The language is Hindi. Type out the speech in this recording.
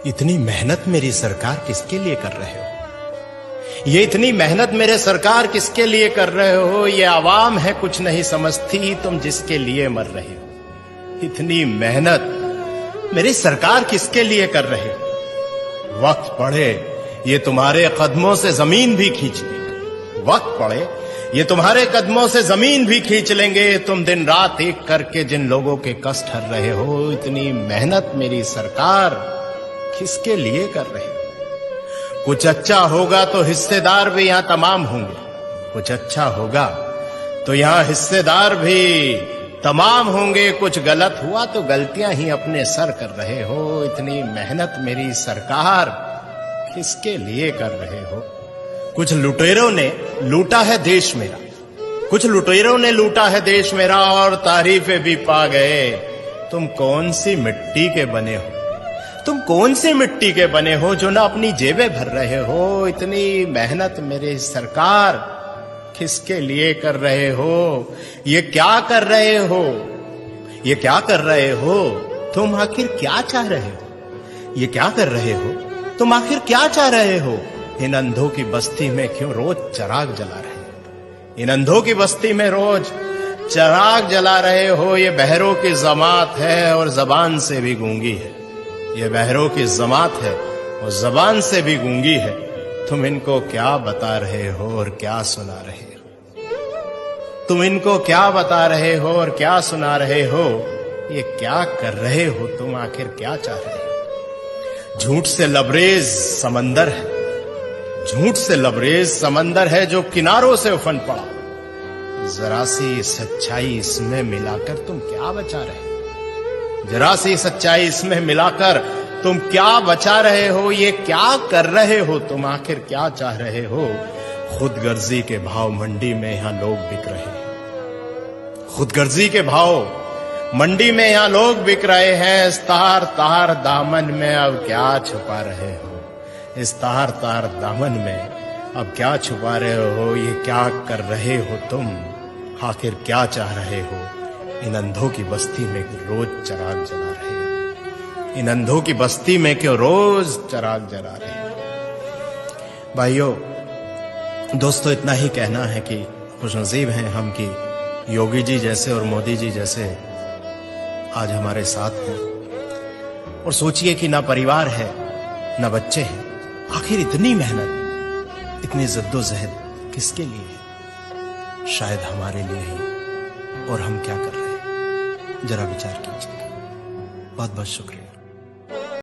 इतनी मेहनत मेरी सरकार किसके लिए कर रहे हो? ये इतनी मेहनत मेरे सरकार किसके लिए कर रहे हो? ये आवाम है कुछ नहीं समझती, तुम जिसके लिए मर रहे हो। इतनी मेहनत मेरी सरकार किसके लिए कर रहे हो? वक्त पड़े ये तुम्हारे कदमों से जमीन भी खींच लेंगे। वक्त पड़े ये तुम्हारे कदमों से जमीन भी खींच लेंगे। तुम दिन रात एक करके जिन लोगों के कष्ट हर रहे हो, इतनी मेहनत मेरी सरकार किसके लिए कर रहे हो? कुछ अच्छा होगा तो हिस्सेदार भी यहां तमाम होंगे। कुछ अच्छा होगा तो यहां हिस्सेदार भी तमाम होंगे। कुछ गलत हुआ तो गलतियां ही अपने सर कर रहे हो। इतनी मेहनत मेरी सरकार किसके लिए कर रहे हो? कुछ लुटेरों ने लूटा है देश मेरा, कुछ लुटेरों ने लूटा है देश मेरा और तारीफें भी पा गए। तुम कौन सी मिट्टी के बने हो? तुम कौन सी मिट्टी के बने हो जो ना अपनी जेबें भर रहे हो? इतनी मेहनत मेरे सरकार किसके लिए कर रहे हो? ये क्या कर रहे हो? ये क्या कर रहे हो? तुम आखिर क्या चाह रहे हो? ये क्या कर रहे हो? तुम आखिर क्या चाह रहे हो? इन अंधों की बस्ती में क्यों रोज चिराग जला रहे हो? इन अंधों की बस्ती में रोज चिराग जला रहे हो। ये बहरों की जमात है और जबान से भी गूंगी है। ये बहरों की जमात है और जबान से भी गूंगी है। तुम इनको क्या बता रहे हो और क्या सुना रहे हो? तुम इनको क्या बता रहे हो और क्या सुना रहे हो? ये क्या कर रहे हो? तुम आखिर क्या चाह रहे हो? झूठ से लबरेज समंदर है, झूठ से लबरेज समंदर है जो किनारों से उफन पड़ा। जरा सी सच्चाई इसमें मिलाकर तुम क्या बचा रहे हो? जरा सी सच्चाई इसमें मिलाकर तुम क्या बचा रहे हो? ये क्या कर रहे हो? तुम आखिर क्या चाह रहे हो? खुदगर्जी के भाव मंडी में यहां लोग बिक रहे हैं। खुदगर्जी के भाव मंडी में यहां लोग बिक रहे हैं। इस तार तार दामन में अब क्या छुपा रहे हो? इस तार तार दामन में अब क्या छुपा रहे हो? ये क्या कर रहे हो तुम? आखिर क्या चाह रहे हो? इन अंधों की बस्ती में रोज चिराग जला रहे हो। इन अंधों की बस्ती में क्यों रोज चिराग जला रहे हो? भाइयों दोस्तों, इतना ही कहना है कि खुशनसीब हैं हम कि योगी जी जैसे और मोदी जी जैसे आज हमारे साथ हैं। और सोचिए कि ना परिवार है ना बच्चे हैं, आखिर इतनी मेहनत इतनी जद्दोजहद किसके लिए है? शायद हमारे लिए ही। और हम क्या कर रहे हैं जरा विचार कीजिए। बहुत बहुत शुक्रिया।